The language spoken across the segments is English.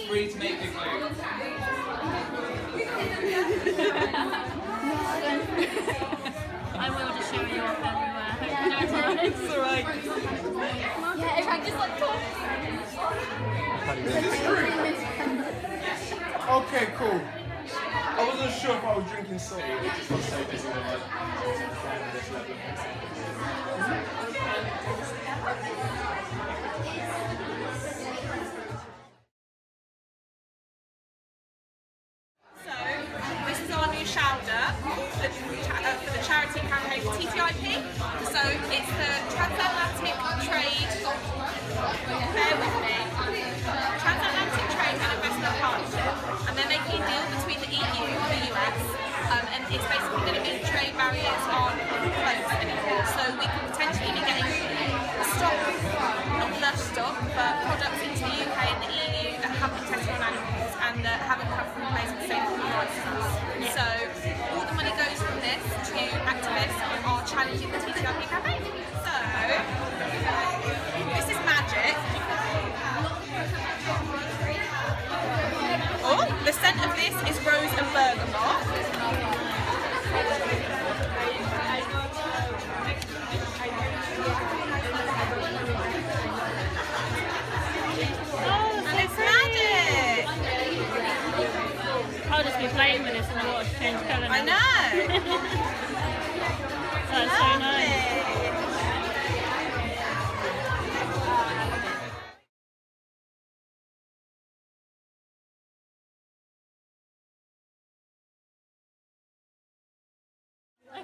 free to make the glue. I will just show you off everywhere. It's alright. Yeah, if I just like talk. Okay, cool. I wasn't sure if I was drinking soda. We just got so busy with like this level of This is our new shoulder for the charity campaign for TTIP. So it's the Transatlantic Trade, bear with me, Transatlantic Trade and Investment Partnership, and they're making a deal between the EU and the US, and it's basically going to mean trade barriers on clothes anymore. So we could potentially be getting stock, not Lush stock, but products into the UK and the EU that haven't been tested on animals and that haven't come from places with safe licenses. So all the money goes from this to activists who are challenging the TTIP campaign. So this is magic. Oh, the scent of this is rose and bergamot. And it's magic. I'll just be playing with this and the water change colour. I know. That's so nice.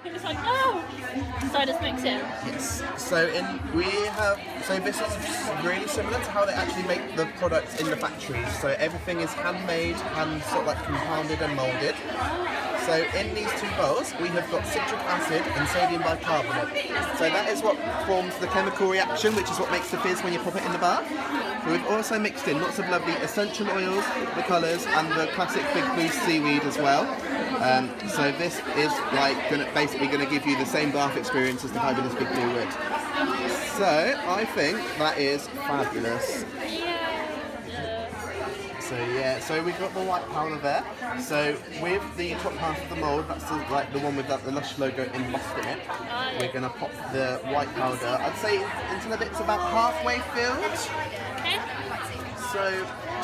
It's like, oh! So I just mix it. Yes. So this is really similar to how they actually make the products in the factories. So everything is handmade and sort of like compounded and moulded. So in these two bowls we have got citric acid and sodium bicarbonate. So that is what forms the chemical reaction, which is what makes the fizz when you pop it in the bath. So we've also mixed in lots of lovely essential oils, the colours, and the classic Big Blue seaweed as well. So this is like basically going to give you the same bath experience as the fabulous Big Blue would. So I think that is fabulous. So yeah, so we've got the white powder there. So with the top half of the mould, that's the one with the Lush logo embossed in it. We're going to pop the white powder, I'd say until it's about halfway filled. Okay. So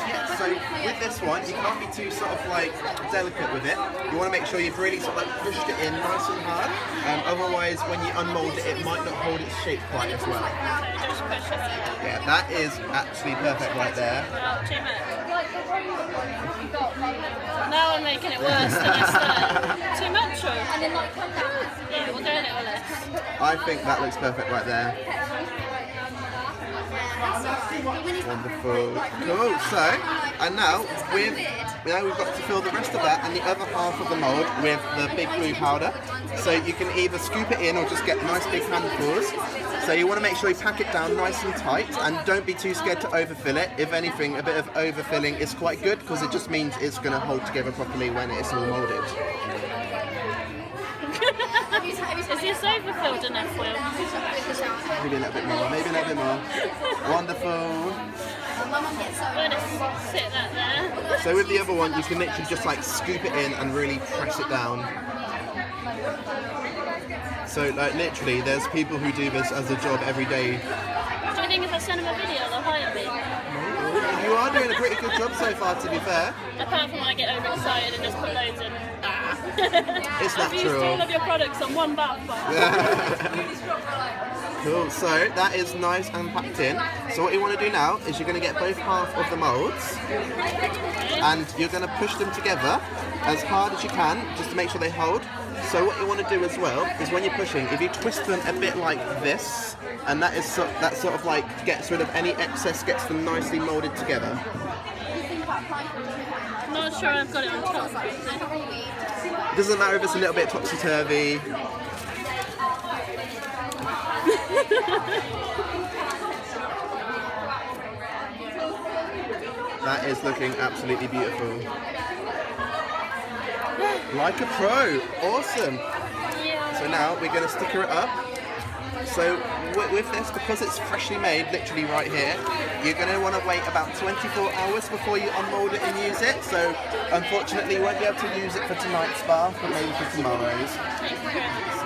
yeah, so with this one, you can't be too sort of like delicate with it. You want to make sure you've really sort of like pushed it in nice and hard. Otherwise, when you unmold it, it might not hold its shape quite as well. So just push it. Yeah, that is actually perfect right there. Oh, too much. Now I'm making it worse than I started. Too much, or? And then like come down. Yeah, we'll go a little less. I think that looks perfect right there. Wonderful. Cool. So, and now we've got to fill the rest of that and the other half of the mould with the Big Blue powder. So you can either scoop it in or just get nice big handfuls. So you want to make sure you pack it down nice and tight and don't be too scared to overfill it. If anything, a bit of overfilling is quite good because it just means it's going to hold together properly when it's all moulded. Is this overfilled enough, Will? Maybe a little bit more, maybe a little bit more. Wonderful. We'll just sit that there. So with the other one, you can literally just like scoop it in and really press it down. So like literally, there's people who do this as a job every day. Do you think if I send them a video, they'll hire me? You are doing a pretty good job so far, to be fair. Apart from when I get overexcited and just put loads in. It's I've used natural. all of your products on one bath bomb. Cool, so that is nice and packed in. So what you want to do now is you're going to get both half of the moulds and you're going to push them together as hard as you can just to make sure they hold. So what you want to do as well is when you're pushing, if you twist them a bit like this, and that sort of like gets rid of any excess, gets them nicely moulded together. I'm not sure I've got it on top. It doesn't matter if it's a little bit topsy-turvy. That is looking absolutely beautiful. Like a pro. Awesome. Yeah. So now we're going to sticker it up. So with this, because it's freshly made, literally right here, you're going to want to wait about 24 hours before you unmold it and use it. So unfortunately you won't be able to use it for tonight's bath, but maybe for tomorrow's. So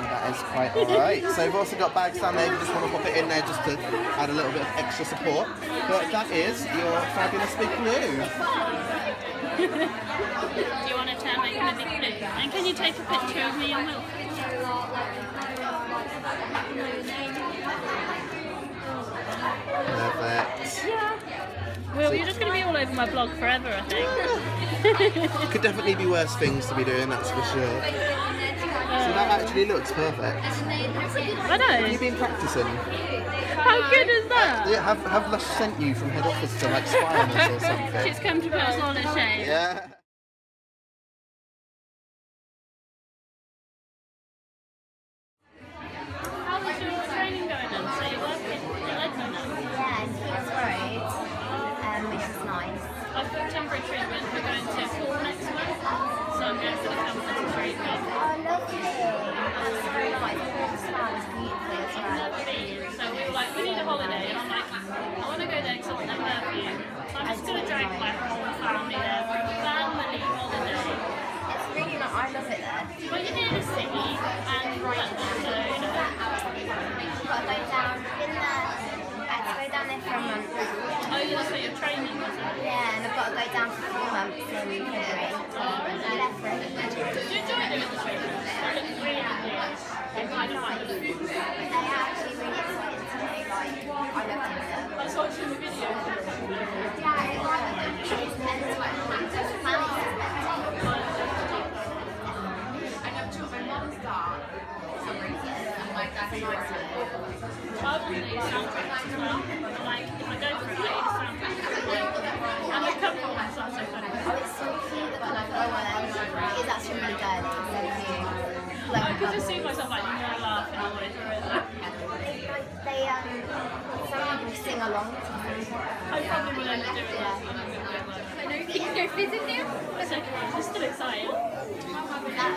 that is quite alright. So we've also got bags down there if you just want to pop it in there just to add a little bit of extra support. But that is your fabulous big glue. Do you want to turn making a big glue? And can you take a picture of me and Will? Perfect. Yeah. Will, you're just going to be all over my blog forever, I think. Could definitely be worse things to be doing, that's for sure. So that actually looks perfect. I know. You've been practicing. How good is that? Yeah, have Lush sent you from head office to like spy on us or something? She's come to put us all in shame. Yeah. How is your training going on? So you're working in Edinburgh now? Yeah, it feels great, which is nice. I've got temporary treatment. We're going to Paul next month. So I'm going for the company treatment. Oh, lovely. That's very nice. It smells beautifully as well. Never been. So we were like, we need a holiday. And I'm like, I want to go there because I want their perfume. So I'm just going to drag my whole family there for a family holiday. It's really nice. I love it there. But you're near the city and lunch, so you know. I've got to go down. Been there. I had to go down there for a month. Oh, yeah, that's what you're training, wasn't it? Yeah, and I've got to go down for 4 months in February. I left for it. Do you enjoy doing the treatments? They look really good. They're kind of like, They are actually really excited to me. Like, I love doing them. I was watching the video. Yeah, I like them. It's meant to work. The plan is I've got these soundtracks as well. Like, if I go for it, I need a soundtrack. And the cover ones are so funny. Oh, it's so cute. The colour it is actually really girly. It's so cute. I could just see myself like laughing all the way through it. They some people sing along to them. I probably will end up doing that. I know you can go physically. It's okay, I'm still excited. That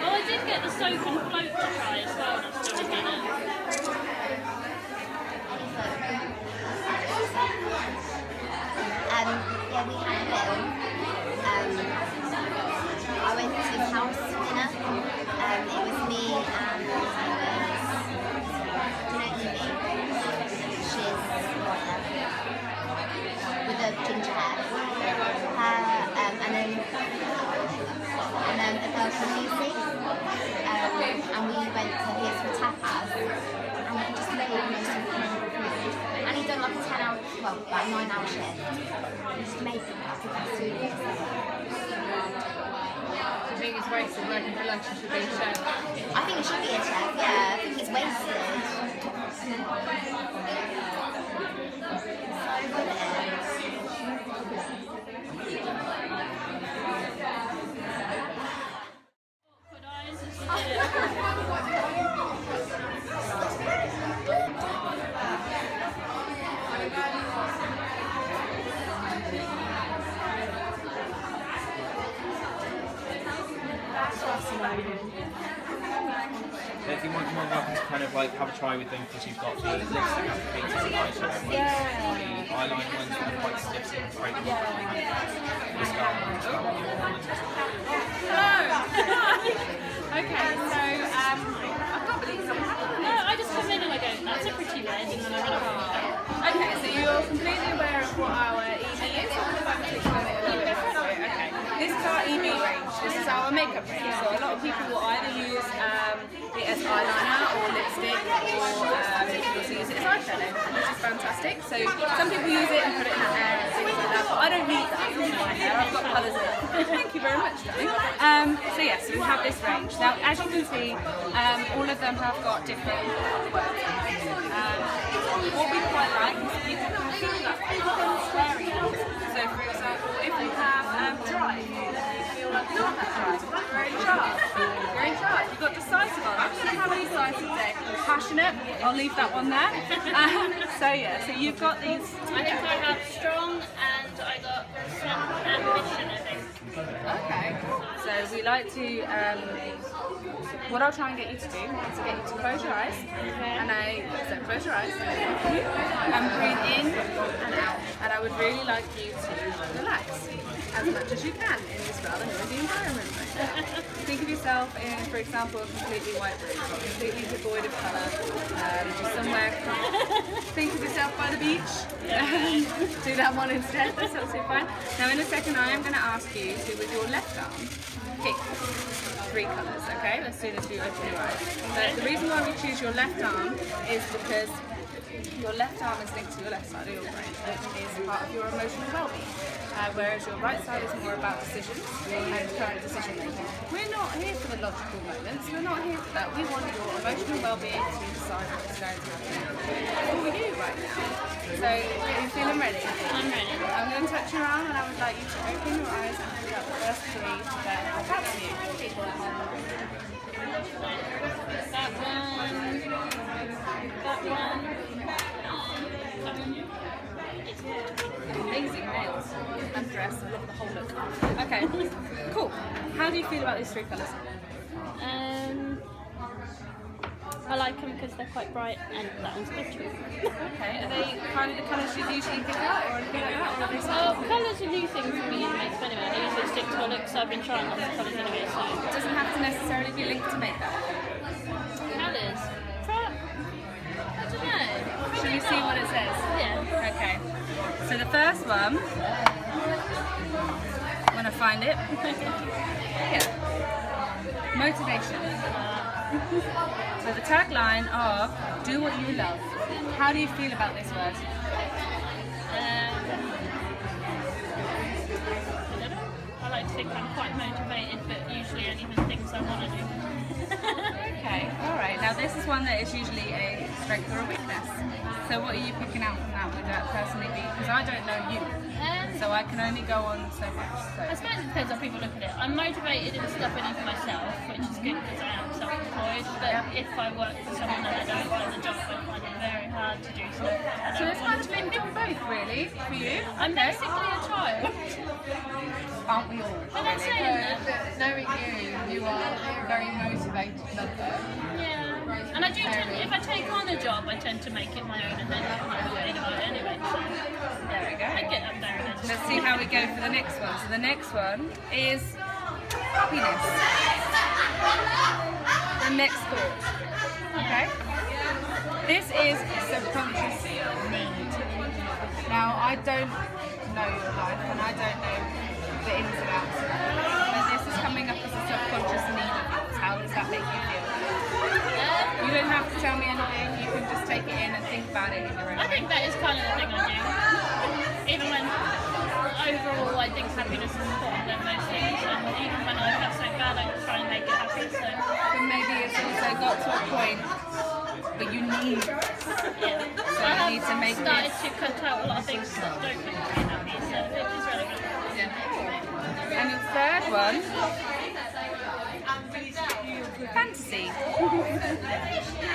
Oh, I did get the soap and float to try as well, and I'm still looking at it. yeah, we had Bill. I went to house dinner. It was me and it was Evie. She's with a ginger hair. And then a girl called Lucy. And we went to his for tapas. And he just made the most incredible food. And he'd done like a 10-hour, well, like 9-hour shift. He just made the best food. I think it's wasted working for lunch and should be a chef. I think it should be a chef, yeah. I think it's wasted. So good at it. Awkward eyes as you did it. So if you want more welcome to kind of like have a try with them because you've got the lipstick applicator and eyeshadow ones, the eyeliner ones that are quite stiff and straight. Okay, so I can't believe something. No, I just come in and I go, that's a pretty red, and then I'm going to Okay, so you're completely aware of what our EV is? Or would you like me to explain it a little bit more for you? Okay, this is our EV range. This is our makeup range. So a lot of people will either use it as eyeliner or lipstick, or they can also use it as eyeshadow, which is fantastic. So some people use it and put it in their hair and things like that, but I don't need that in my hair. I've got colours in it. Thank you very much, darling. So yes, so we have this range. Now, as you can see, all of them have got different words. What we quite like is that you can feel that swearing out. So for example, if we have dry, you feel like you're not that dry. You're in charge. You're in charge. You've got decisive on. I don't have any decisive today. Passionate, I'll leave that one there. So yeah, so you've got these. I think I have strong and I got some ambition, I think. Okay. So we like to, what I'll try and get you to do is to get you to close your eyes. So close your eyes and breathe in and out. And I would really like you to relax as much as you can in this rather noisy environment. Think of yourself in, for example, a completely white room, completely devoid of colour, just somewhere. Think of yourself by the beach. Do that one instead, that's absolutely fine. Now in a second I am going to ask you to, with your left arm, pick 3 colours, okay? As soon as you open your eyes. So the reason why we choose your left arm is because your left arm is linked to your left side of your brain, which is part of your emotional well-being. Whereas your right side is more about decisions and current decision making. We're not here for the logical moments, we're not here for that. We want your emotional well-being to decide what's going to happen. That's what we do right now. So, are you feeling ready? I'm ready. I'm going to touch your arm and I would like you to open your eyes and pick up the first 3 that pop out to you. That one. Amazing nails and dress. I love the whole look. Okay, cool. How do you feel about these 3 colours? I like them because they're quite bright and that one's good too. Okay, are they kind of the colours you usually pick out or anything like that? Or are they Well, colours are new things for me in makeup anyway. They usually stick to a look, so I've been trying lots of colours anyway, so... It doesn't have to necessarily be linked to makeup. Colours? I don't know. Shall we see what it says? Yeah. Okay. So the first one, when I find it, yeah, motivation. So the tagline of "Do what you love." How do you feel about this word? I like to think I'm quite motivated, but usually only for things I want to do. Okay, alright. Now this is one that is usually a strength or a weakness. So what are you picking out from that? Would that personally be, because I don't know you, so I can only go on so much. So. I suppose it depends how people look at it. I'm motivated in stuff in it for myself, which is good because I am self-employed, but if I work for someone and I don't like the job, I find it very hard to do stuff. So it's kind of been both really, for you? I'm basically a child. Aren't we all? But that's saying that. Knowing you are very motivated mother. Yeah. And I do tend, if I take on a job, I tend to make it my own and then complain about it anyway. So there we go. I get up there and let's see how we go for the next one. So the next one is happiness. The next thought. Okay? This is subconscious need. Now I don't know your life and I don't know the ins and outs of it. But this is coming up as a subconscious need of yours. How does that make you feel? You don't have to tell me anything, you can just take it in and think about it in your own way. I think that is kind of the thing I do. Even when overall I think happiness is important than most things, and even when I have something bad I try and make it happy. So. But maybe it's also got to a point where you need it. Yeah. So you need to make started to cut out a lot of things that don't make me happy, so it is relevant. Yeah. And your third one, fantasy.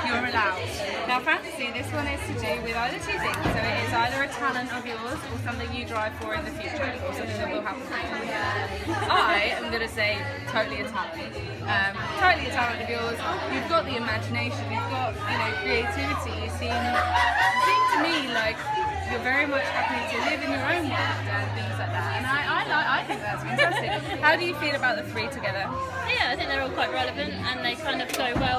You're allowed. Now fantasy, this one is to do with either 2 things. So it is either a talent of yours or something you drive for in the future or something that will happen for you. I am going to say totally a talent. Totally a talent of yours. You've got the imagination, you've got, you know, creativity. You seem to me like you're very much happy to live in your own world and things like that. And I think that's fantastic. How do you feel about the 3 together? Yeah, I think they're all quite relevant and they kind of go well